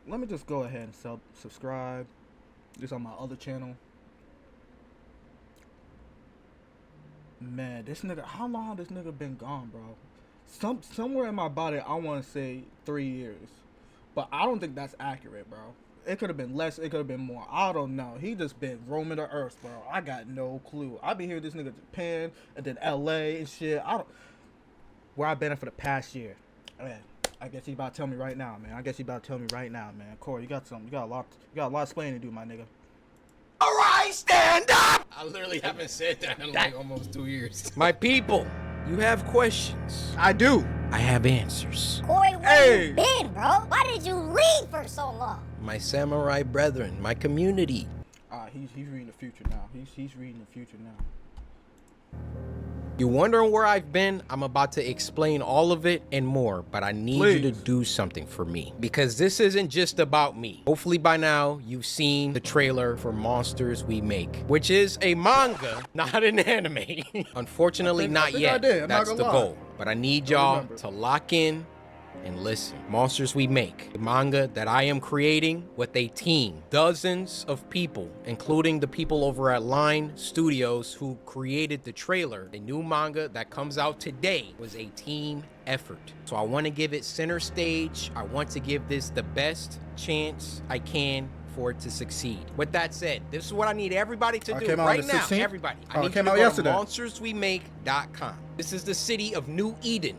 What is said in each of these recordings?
let me just go ahead and subscribe. This on my other channel. Man, this nigga, how long this nigga been gone, bro? Somewhere in my body, I want to say 3 years, but I don't think that's accurate, bro. It could have been less. It could have been more. I don't know. He just been roaming the earth, bro. I got no clue. I be hearing this nigga Japan and then LA and shit. I don't. Where I been at for the past year. Man, I guess he about to tell me right now, man. I guess he about to tell me right now, man. Corey, you got something. You got a lot. You got a lot of explaining to do, my nigga. All right, stand up! I literally haven't said that in like almost 2 years. My people, you have questions. I do. I have answers. Corey, where you been, bro? Why did you leave for so long? My samurai brethren, my community. He's reading the future now. He's reading the future now. You wondering where I've been? I'm about to explain all of it and more, but I need you to do something for me because this isn't just about me. Hopefully by now you've seen the trailer for Monsters We Make, which is a manga, not an anime. Unfortunately, not yet. That's the goal. But I need y'all to lock in and listen. Monsters We Make, a manga that I am creating with a team, dozens of people, including the people over at Line Studios who created the trailer. The new manga that comes out today was a team effort. So I want to give it center stage. I want to give this the best chance I can for it to succeed. With that said, this is what I need everybody to do right now. Everybody, I need you to go to monsterswemake.com. This is the city of New Eden.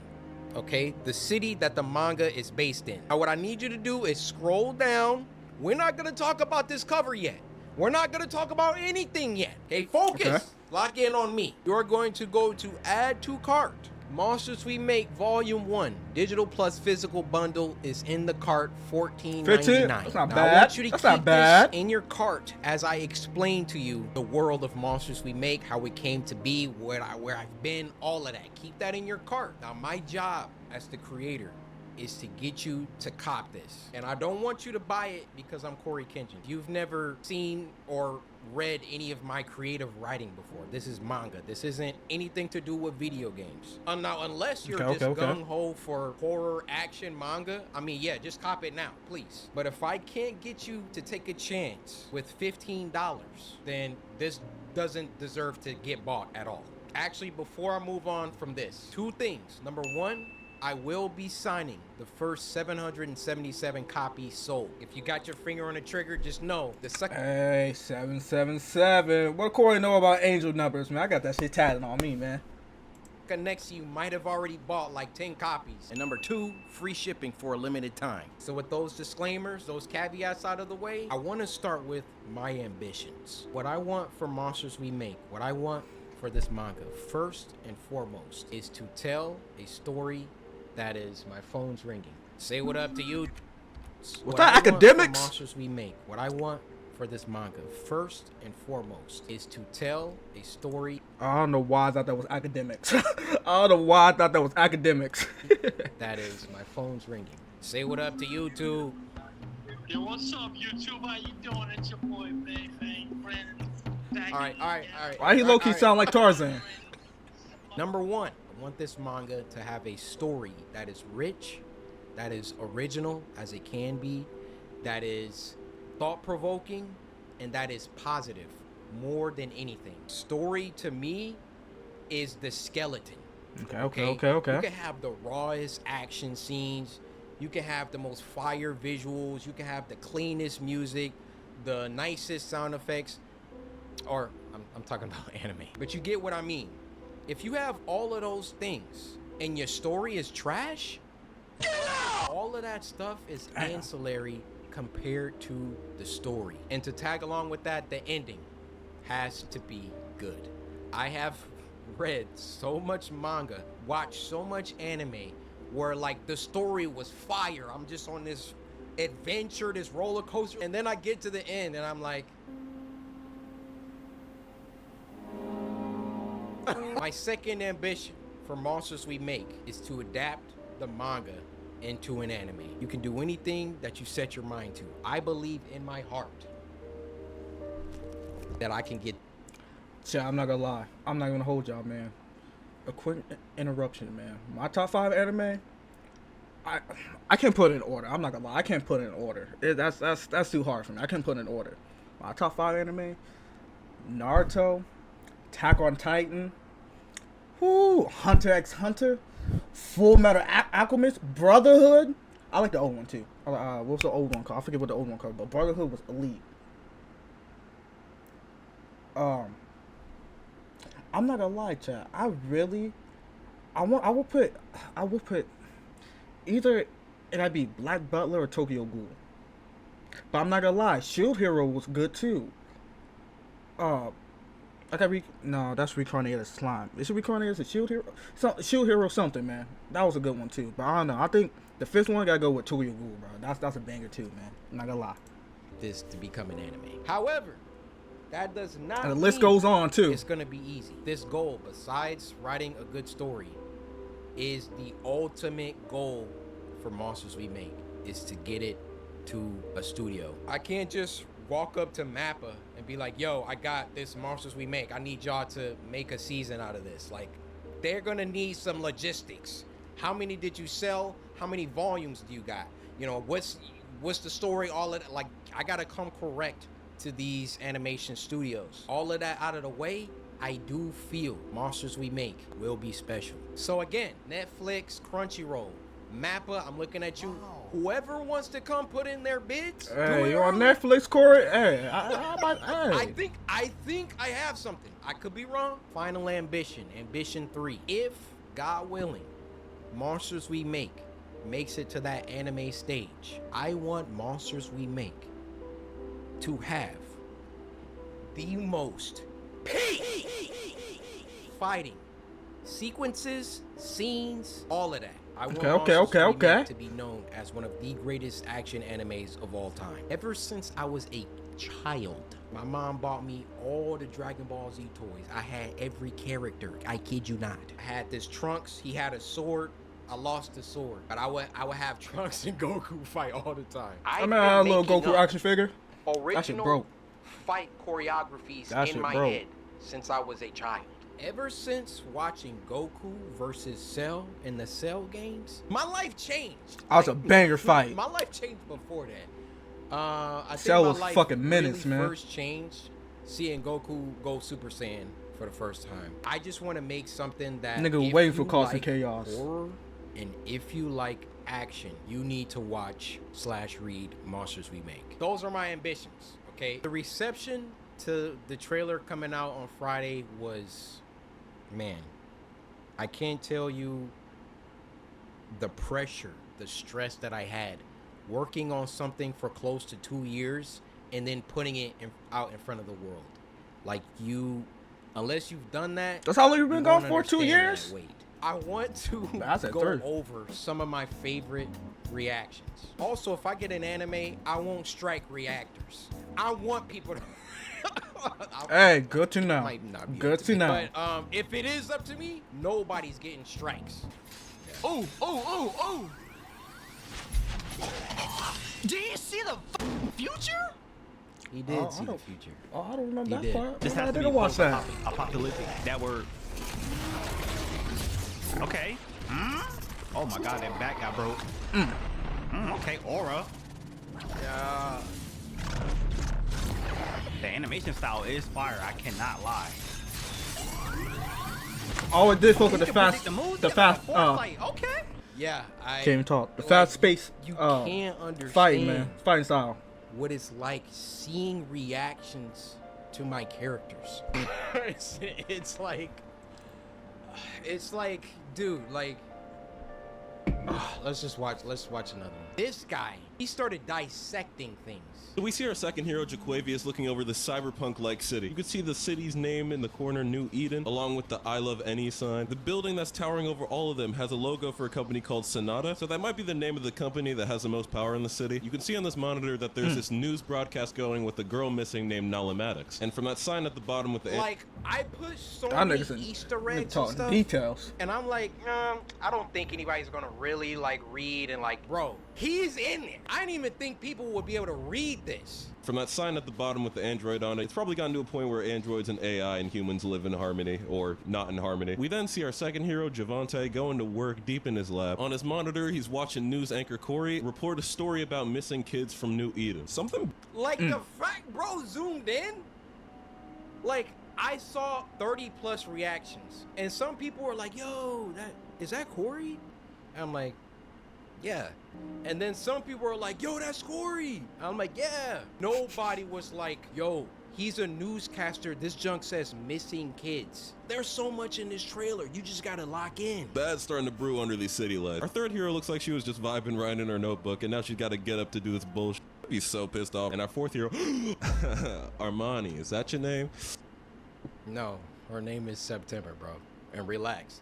Okay, the city that the manga is based in. Now, what I need you to do is scroll down. We're not gonna talk about this cover yet. We're not gonna talk about anything yet. Okay, focus. Okay. Lock in on me. You're going to go to add to cart. Monsters We Make Volume 1, digital plus physical bundle is in the cart, $14.99. That's not now, bad. I want you to That's keep not bad. this in your cart as I explain to you the world of Monsters We Make, how it came to be, where I've been, all of that. Keep that in your cart. Now, my job as the creator is to get you to cop this. And I don't want you to buy it because I'm Corey Kenshin. You've never seen or read any of my creative writing before. This is manga. This isn't anything to do with video games. Now, unless you're gung-ho for horror action manga, I mean, yeah, just cop it now, please. But if I can't get you to take a chance with $15, then this doesn't deserve to get bought at all. Actually, before I move on from this, two things. Number one, I will be signing the first 777 copies sold. If you got your finger on the trigger, just know the second. Hey, 777. What Corey know about angel numbers, man? I got that shit tatted on me, man. Next to you might have already bought like 10 copies. And number two, free shipping for a limited time. So with those disclaimers, those caveats out of the way, I want to start with my ambitions. What I want for Monsters We Make, what I want for this manga, first and foremost, is to tell a story that is, my phone's ringing. Say what up to you. What's that, academics? Monsters We Make. What I want for this manga, first and foremost, is to tell a story. I don't know why I thought that was academics. I don't know why I thought that was academics. That is, my phone's ringing. Say what up to YouTube. Yo, what's up, YouTube? How you doing? It's your boy, Brandon. All right. Why he low-key sound like Tarzan? Number one, I want this manga to have a story that is rich, that is original as it can be, that is thought-provoking, and that is positive more than anything. Story to me is the skeleton. Okay. You can have the rawest action scenes, you can have the most fire visuals, you can have the cleanest music, the nicest sound effects, or I'm talking about anime, but you get what I mean. If you have all of those things and your story is trash, all of that stuff is ancillary compared to the story. And to tag along with that, the ending has to be good. I have read so much manga, watched so much anime where like the story was fire. I'm just on this adventure, this roller coaster, and then I get to the end and I'm like, my second ambition for Monsters We Make is to adapt the manga into an anime. You can do anything that you set your mind to. I believe in my heart that I can get. Chat, I'm not gonna lie. I'm not gonna hold y'all, man. A quick interruption, man. My top 5 anime, I can't put it in order. I'm not gonna lie. I can't put it in order. That's too hard for me. I can't put it in order. My top 5 anime: Naruto, Attack on Titan, Hunter x Hunter, Full Metal Alchemist, Brotherhood. I like the old one too. What's the old one called? I forget what the old one called, but Brotherhood was elite. I'm not gonna lie, Chad. I would put either it'd be Black Butler or Tokyo Ghoul. But I'm not gonna lie, Shield Hero was good too. That's Reincarnated Slime. Is it Reincarnated as a Shield Hero? Shield Hero something, man. That was a good one too. But I don't know. I think the 5th one gotta go with Tokyo Ghoul, bro. That's a banger too, man. I'm not gonna lie. This to become an anime. However, that does not And the list mean goes on too. it's gonna be easy. This goal, besides writing a good story, is the ultimate goal for Monsters We Make, is to get it to a studio. I can't just walk up to Mappa and be like, yo, I got this Monsters We Make. I need y'all to make a season out of this. Like, they're gonna need some logistics. How many did you sell? How many volumes do you got? You know, what's the story? All of that. Like, I gotta come correct to these animation studios. All of that out of the way, I do feel Monsters We Make will be special. So again, Netflix, Crunchyroll, Mappa, I'm looking at you. Whoever wants to come put in their bids, Hey, you on Netflix, Corey? Hey, I think I have something. I could be wrong. Final Ambition 3. If, God willing, Monsters We Make makes it to that anime stage, I want Monsters We Make to have the most peak fighting sequences, scenes, all of that. I want Monsters We Make to be known as one of the greatest action animes of all time. Ever since I was a child, my mom bought me all the Dragon Ball Z toys. I had every character. I kid you not. I had this Trunks. He had a sword. I lost the sword, but I would have Trunks and Goku fight all the time. I had a little Goku action figure. Original fight choreographies in my head since I was a child. Ever since watching Goku versus Cell in the Cell games, my life changed. That was a banger fight. My life changed before that. I think Cell my was life fucking menace, really man. First changed seeing Goku go Super Saiyan for the first time. I just want to make something that Nigga waiting for Cosmic Chaos. Horror, and if you like action, you need to watch / read Monsters We Make. Those are my ambitions. Okay. The reception to the trailer coming out on Friday was, man, I can't tell you the pressure, the stress that I had working on something for close to 2 years and then putting it out in front of the world. Like, unless you've done that. That's how long you've been gone for? 2 years? Wait. I want to go over some of my favorite reactions. Also, if I get an anime, I won't strike reactors. I want people to... Hey, good to know. Good to know. But if it is up to me, nobody's getting strikes. Oh! Do you see the future? He did see the future. Oh, I don't remember that part. This I has to be didn't watch that. apocalyptic. That word. Okay. Oh my god, that back got broke. Okay, aura. Yeah. The animation style is fire. I cannot lie. Oh, it did focus Okay. Yeah, I can't even talk. The fast space. You can't understand fighting, man. Fighting style. What it's like seeing reactions to my characters. it's like, dude, like, let's watch another one. This guy, he started dissecting things. So we see our second hero, Jaquavius, looking over the cyberpunk-like city. You can see the city's name in the corner, New Eden, along with the I Love Any sign. The building that's towering over all of them has a logo for a company called Sonata, so that might be the name of the company that has the most power in the city. You can see on this monitor that there's this news broadcast going with a girl missing named Nalamatics. And from that sign at the bottom with the... Like, I put so many Easter eggs and stuff, details. And I'm like, I don't think anybody's gonna really, like, read and, like, bro, he's in it. I didn't even think people would be able to read this. From that sign at the bottom with the android on it, it's probably gotten to a point where androids and AI and humans live in harmony, or not in harmony. We then see our second hero, Javante, going to work deep in his lab. On his monitor, he's watching news anchor Corey report a story about missing kids from New Eden. Something Like the fact bro zoomed in, like I saw 30 plus reactions, and some people were like, yo, is that Corey? I'm like, yeah. And then some people were like, yo, that's Corey. I'm like, yeah. Nobody was like, yo, he's a newscaster. This junk says missing kids. There's so much in this trailer. You just gotta lock in. bad's starting to brew under these city lights. Our third hero looks like she was just vibing, writing in her notebook, and now she's got to get up to do this bullshit. He's so pissed off. And our fourth hero, Armani, is that your name? No, her name is September, bro. And relax.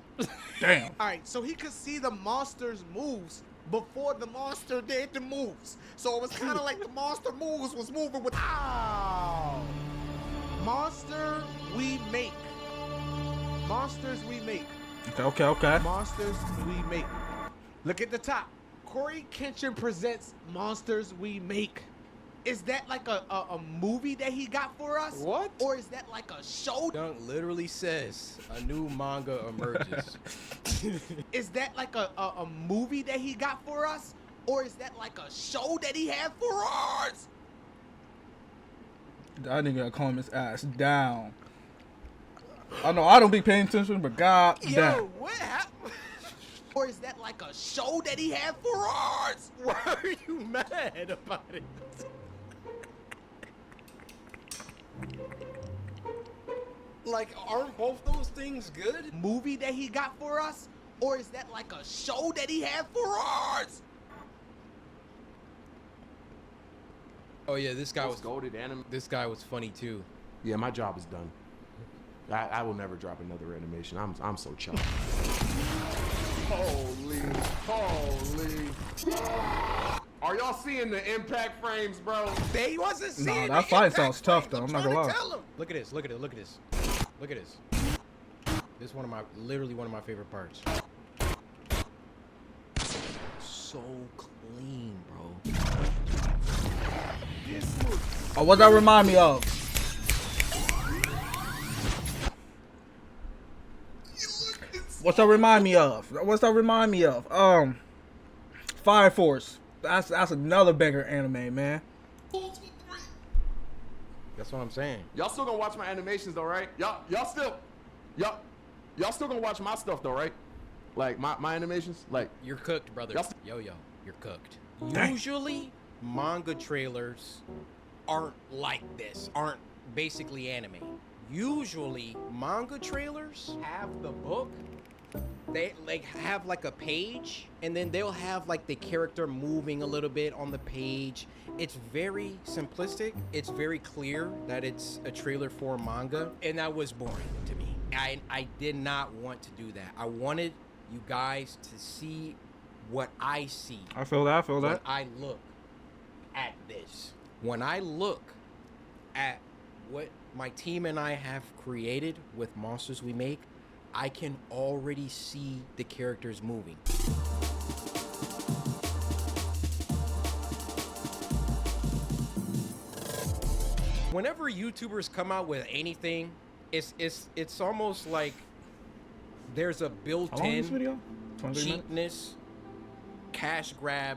Damn. All right, so he could see the monster's moves before the monster did the moves. So it was kind of like the monster moves was moving with. Ow! Monster we make. Monsters we make. Okay. Monsters we make. Look at the top. Corey Kenshin presents Monsters We Make. Is that like a movie that he got for us? What? Or is that like a show? Dunk literally says a new manga emerges. Is that like a movie that he got for us? Or is that like a show that he had for us? That nigga gotta calm his ass down. I know I don't be paying attention, but god Yo, damn. what happened? Or is that like a show that he had for us? Why are you mad about it? Like, aren't both those things good? Movie that he got for us? Or is that like a show that he had for us? Oh yeah, this guy was goated anime. This guy was funny too. Yeah, my job is done. I will never drop another animation. I'm so chuffed. Holy. Are y'all seeing the impact frames, bro? They wasn't seeing Nah, that fight sounds tough though. I'm not gonna lie. Look at this. Look at this. This is literally one of my favorite parts. So clean, bro. Oh, what that remind me of? What's that remind me of? Fire Force. That's another banger anime, man. That's what I'm saying. Y'all still gonna watch my animations though, right? Y'all still gonna watch my stuff though, right? Like my animations, like You're cooked, brother. Yo, you're cooked. Dang. Usually, manga trailers aren't like this, aren't basically anime. Usually, manga trailers have the book. They like have like a page, and then they'll have like the character moving a little bit on the page. It's very simplistic. It's very clear that it's a trailer for manga, and that was boring to me. I did not want to do that. I wanted you guys to see what I see. I feel that. When I look at this. When I look at what my team and I have created with Monsters We Make, I can already see the characters moving. Whenever YouTubers come out with anything, it's almost like there's a How long is this built-in video? 23 minutes? cheapness, cash grab,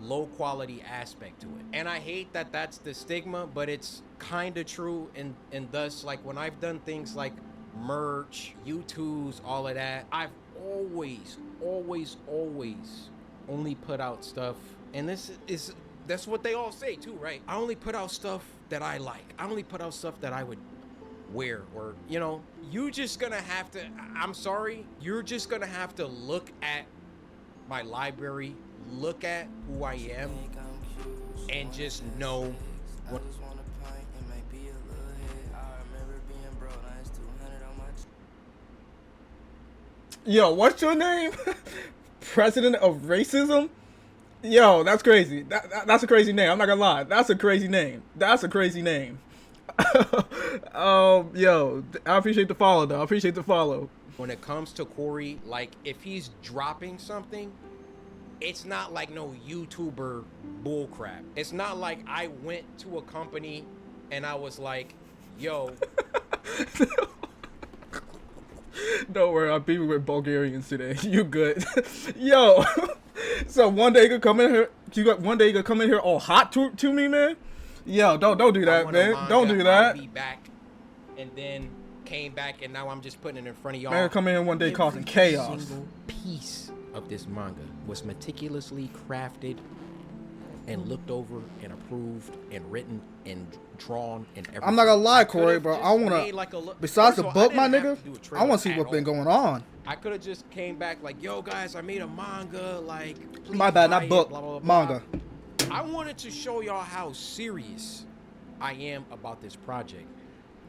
low quality aspect to it. And I hate that that's the stigma, but it's kind of true. And thus, like when I've done things like merch, YouTubes, all of that, I've always only put out stuff. And that's what they all say too, right? I only put out stuff that I like. I only put out stuff that I would wear, or you just gonna have to, I'm sorry, you're just gonna have to look at my library, look at who I am, and just know what. Yo, what's your name? President of Racism? Yo, that's crazy. That's a crazy name. I'm not gonna lie. That's a crazy name. Yo, I appreciate the follow though. When it comes to Corey, like if he's dropping something, it's not like no YouTuber bullcrap. It's not like I went to a company and I was like, yo. Don't worry, I'm beefing with Bulgarians today. You good? Yo. So one day you could come in here. One day you could come in here all hot to me, man. Yo, don't do that, man. Don't do that. I'll be back, and then came back, and now I'm just putting it in front of y'all. Man, come in here one day causing chaos. Every single piece of this manga was meticulously crafted and looked over and approved and written and drawn and everything. I'm not gonna lie, Corey, bro. I wanna. Besides the book, my nigga, I wanna see what's been going on. I could have just came back like, yo, guys, I made a manga. Like, please my bad, buy not it, book, blah, blah, blah, manga. I wanted to show y'all how serious I am about this project.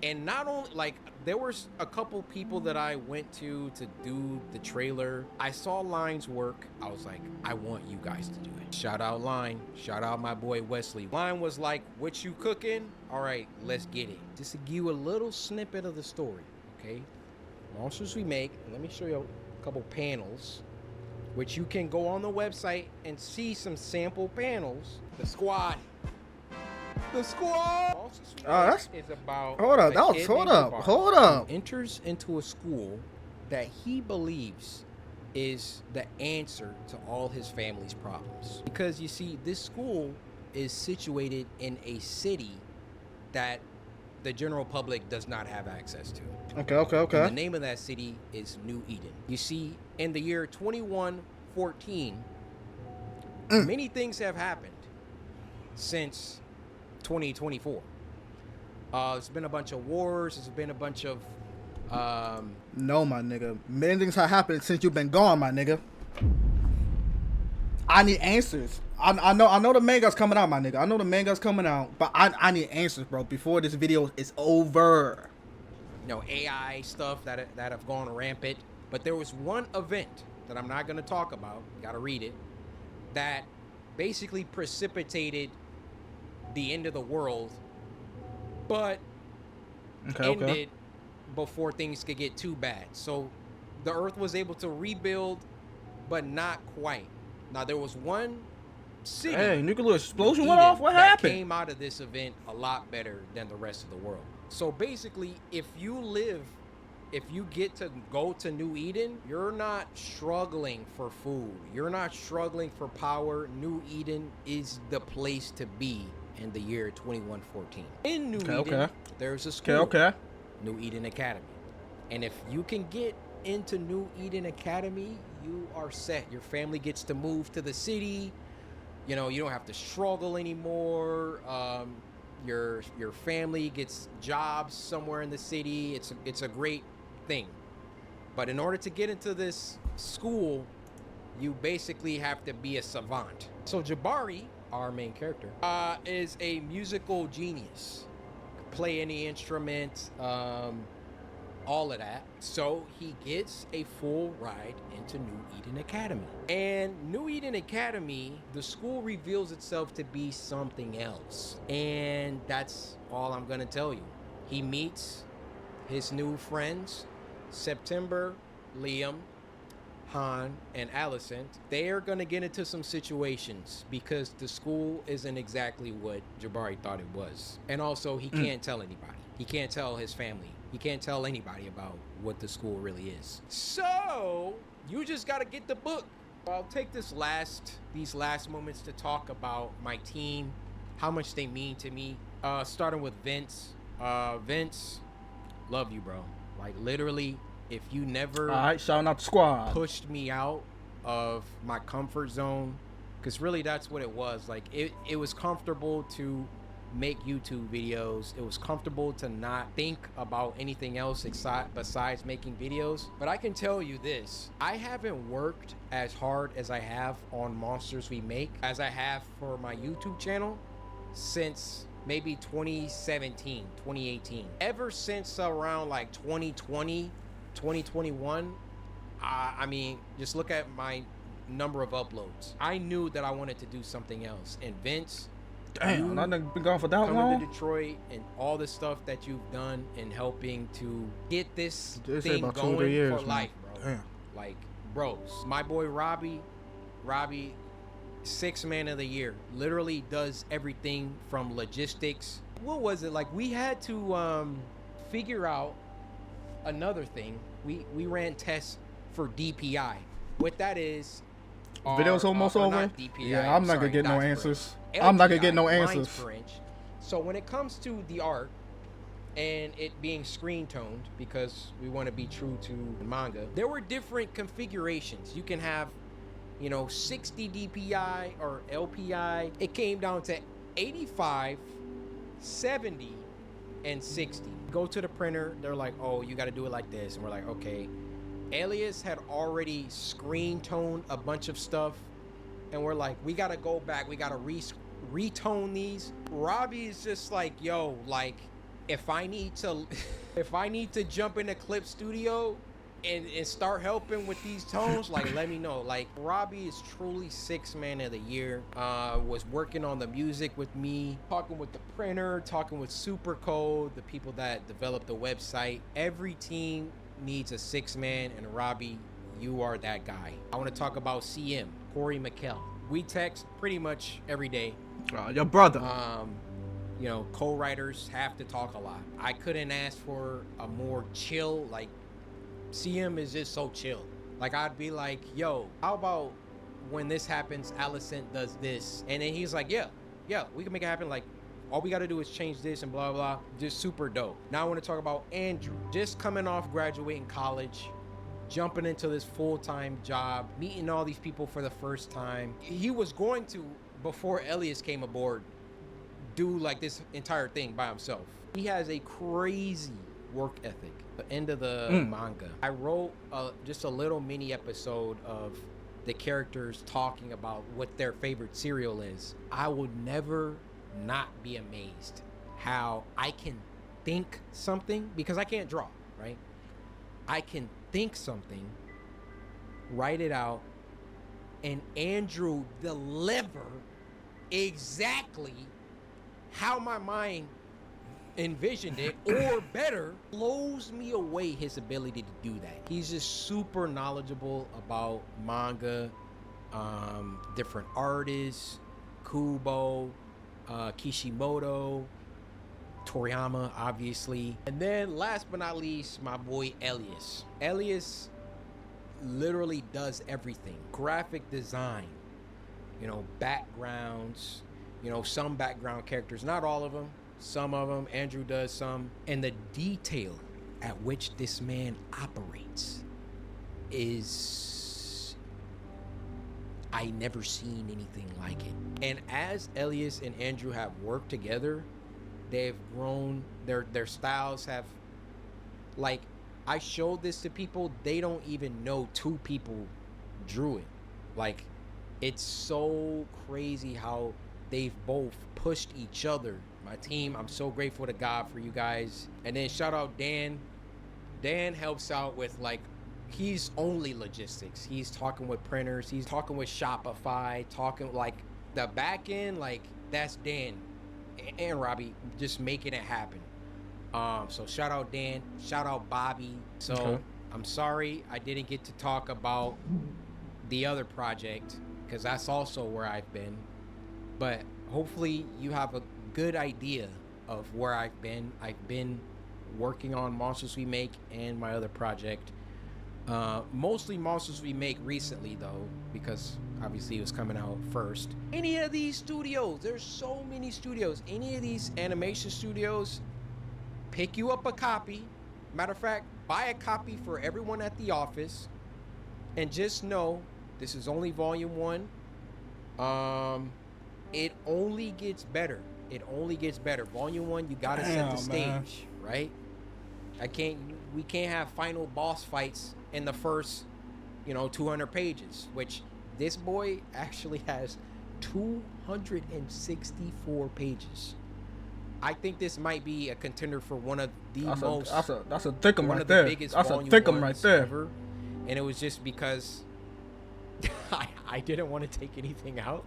And not only, like, there was a couple people that I went to do the trailer. I saw Line's work. I was like, I want you guys to do it. Shout out Line. Shout out my boy Wesley. Line was like, what you cooking? All right, let's get it. Just to give you a little snippet of the story, okay? Monsters We Make. Let me show you a couple panels, which you can go on the website and see some sample panels. The Squad. The Squad. That's is about. Hold up. That was hold up. Enters into a school that he believes is the answer to all his family's problems. Because you see, this school is situated in a city that the general public does not have access to. Okay. And the name of that city is New Eden. You see, in the year 2114, many things have happened since 2024. There's been a bunch of wars. There's been a bunch of no, my nigga. Many things have happened since you've been gone, my nigga. I need answers. I know the manga's coming out, my nigga. I know the manga's coming out, but I need answers, bro, before this video is over. AI stuff that have gone rampant. But there was one event that I'm not going to talk about. Gotta read it. That basically precipitated the end of the world, but ended before things could get too bad. So the Earth was able to rebuild, but not quite. Now there was one city. Hey, nuclear explosion went off. What happened? Came out of this event a lot better than the rest of the world. So basically, if you get to go to New Eden, you're not struggling for food. You're not struggling for power. New Eden is the place to be in the year 2114. In New Eden, there's a school, New Eden Academy. And if you can get into New Eden Academy, you are set. Your family gets to move to the city. You know, you don't have to struggle anymore. Your family gets jobs somewhere in the city. It's a great thing. But in order to get into this school, you basically have to be a savant. So Jabari, our main character, is a musical genius. Could play any instrument, all of that. So he gets a full ride into New Eden Academy. And New Eden Academy, the school reveals itself to be something else. And that's all I'm gonna tell you. He meets his new friends, September, Liam, Han, and Alicent. They are gonna get into some situations because the school isn't exactly what Jabari thought it was. And also, he can't tell anybody. He can't tell his family. He can't tell anybody about what the school really is. So you just gotta get the book. I'll take these last moments to talk about my team, how much they mean to me. Starting with Vince. Vince, love you, bro. Like, literally, if you never shouting out the squad, pushed me out of my comfort zone, because really that's what it was. Like, it was comfortable to make YouTube videos. It was comfortable to not think about anything else besides making videos. But I can tell you this, I haven't worked as hard as I have on Monsters We Make as I have for my YouTube channel since maybe 2017, 2018. Ever since around like 2020, 2021, I mean, just look at my number of uploads. I knew that I wanted to do something else. And Vince, damn, I've been gone for that long. Coming to Detroit and all the stuff that you've done in helping to get this thing going for life, bro. Damn. Like, bros. My boy Robbie, Six Man of the Year. Literally does everything from logistics. What was it? Like, we had to figure out another thing. We ran tests for DPI. What that is, Video's almost over. not DPI, Yeah, I'm not sorry, gonna get no dots per answers. inch. I'm not gonna get LPI, no lines answers. per inch. So when it comes to the art and it being screen toned, because we want to be true to manga, there were different configurations. You can have, 60 DPI or LPI. It came down to 85, 70, and 60. Go to the printer, they're like, oh, you got to do it like this. And we're like, okay. Alias had already screen toned a bunch of stuff. And we're like, we got to go back. We got to retone these. Robbie is just like, yo, like, if I need to jump into Clip Studio and start helping with these tones, like, let me know. Like, Robbie is truly Six Man of the Year. Was working on the music with me, talking with the printer, talking with Supercode, the people that developed the website. Every team needs a Six Man, and Robbie, you are that guy. I want to talk about CM, Corey McKell. We text pretty much every day. Your brother. Co-writers have to talk a lot. I couldn't ask for a more chill, like, CM is just so chill. Like, I'd be like, yo, how about when this happens, Alicent does this? And then he's like, yeah, we can make it happen. Like, all we got to do is change this and blah, blah, blah. Just super dope. Now I want to talk about Andrew. Just coming off graduating college, jumping into this full-time job, meeting all these people for the first time. He was going to, before Elias came aboard, do like this entire thing by himself. He has a crazy work ethic. The end of the manga, I wrote just a little mini episode of the characters talking about what their favorite cereal is. I would never not be amazed how I can think something, because I can't draw, right? I can think something, write it out, and Andrew deliver exactly how my mind envisioned it, or better. Blows me away his ability to do that. He's just super knowledgeable about manga, different artists, Kubo, Kishimoto, Toriyama, obviously. And then last but not least, my boy Elias. Elias literally does everything. Graphic design, backgrounds, some background characters, not all of them. Some of them, Andrew does some. And the detail at which this man operates is, I never seen anything like it. And as Elias and Andrew have worked together, they've grown, their styles have, like, I showed this to people, they don't even know two people drew it. Like, it's so crazy how they've both pushed each other. My team, I'm so grateful to God for you guys. And then shout out Dan. Dan helps out with, like, he's only logistics. He's talking with printers. He's talking with Shopify, talking like the back end, like, that's Dan and Robbie just making it happen. So shout out Dan, shout out Bobby. So okay. I'm sorry I didn't get to talk about the other project, because that's also where I've been. But hopefully you have a good idea of where I've been. I've been working on Monsters We Make and my other project. Mostly Monsters We Make recently, though, because obviously it was coming out first. Any of these studios, there's so many studios. Any of these animation studios, pick you up a copy. Matter of fact, buy a copy for everyone at the office. And just know, this is only volume 1. It only gets better. It only gets better. Volume 1, you gotta set the stage, right? We can't have final boss fights in the first, 200 pages, which this boy actually has 264 pages. I think this might be a contender for one of the that's a thick one right there. That's a thick one right there. Ever. And it was just because I didn't want to take anything out.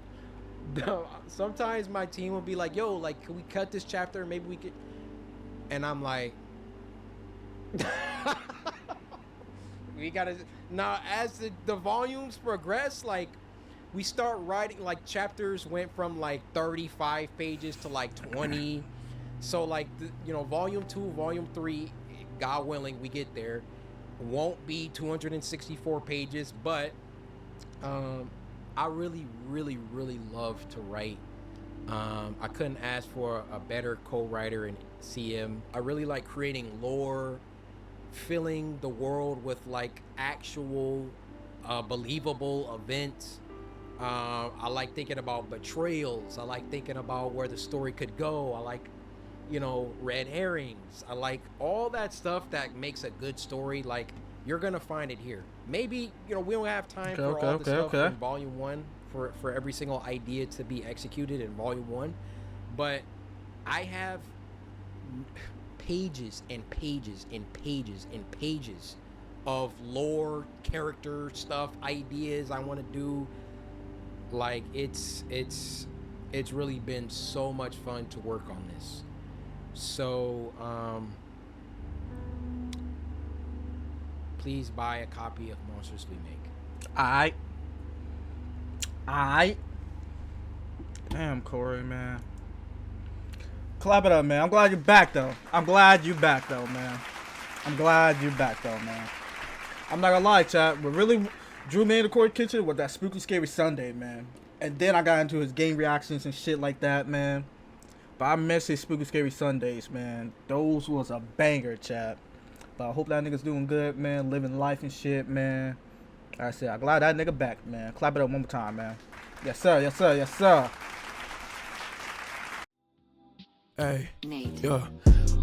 Sometimes my team will be like, yo, like, can we cut this chapter? Maybe we could. And I'm like, we gotta. Now, as the volumes progress, like, we start writing, like, chapters went from like 35 pages to like 20. So like, volume 2, volume 3, God willing, we get there, won't be 264 pages, but I really, really, really love to write. I couldn't ask for a better co-writer in CM. I really like creating lore, filling the world with like actual believable events. I like thinking about betrayals. I like thinking about where the story could go. I like, red herrings. I like all that stuff that makes a good story. Like, you're gonna find it here. Maybe, we don't have time for all the stuff in volume 1 for every single idea to be executed in volume 1, but I have pages and pages and pages and pages of lore, character stuff, ideas I want to do. Like, it's really been so much fun to work on this. So please buy a copy of Monsters We Make. Alright. Damn, Corey, man. Clap it up, man. I'm glad you're back, though. man. I'm glad you're back, though, man. I'm not gonna lie, chat, but really drew me into Corey Kitchen with that Spooky Scary Sunday, man. And then I got into his game reactions and shit like that, man. But I miss his Spooky Scary Sundays, man. Those was a banger, chat. But I hope that nigga's doing good, man. Living life and shit, man. Like I said, I'm glad that nigga back, man. Clap it up one more time, man. Yes, sir. Yes, sir. Yes, sir. Hey, yeah.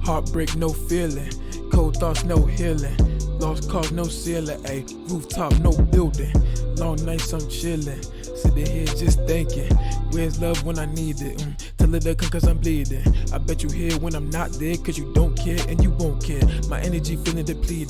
Heartbreak, no feeling. Cold thoughts, no healing. Lost cause, no ceiling. Ayy, rooftop, no building. Long nights, I'm chilling. Sitting here just thinking, where's love when I need it? Tell it to come cause I'm bleeding. I bet you here when I'm not there cause you don't care and you won't care. My energy feeling depleted.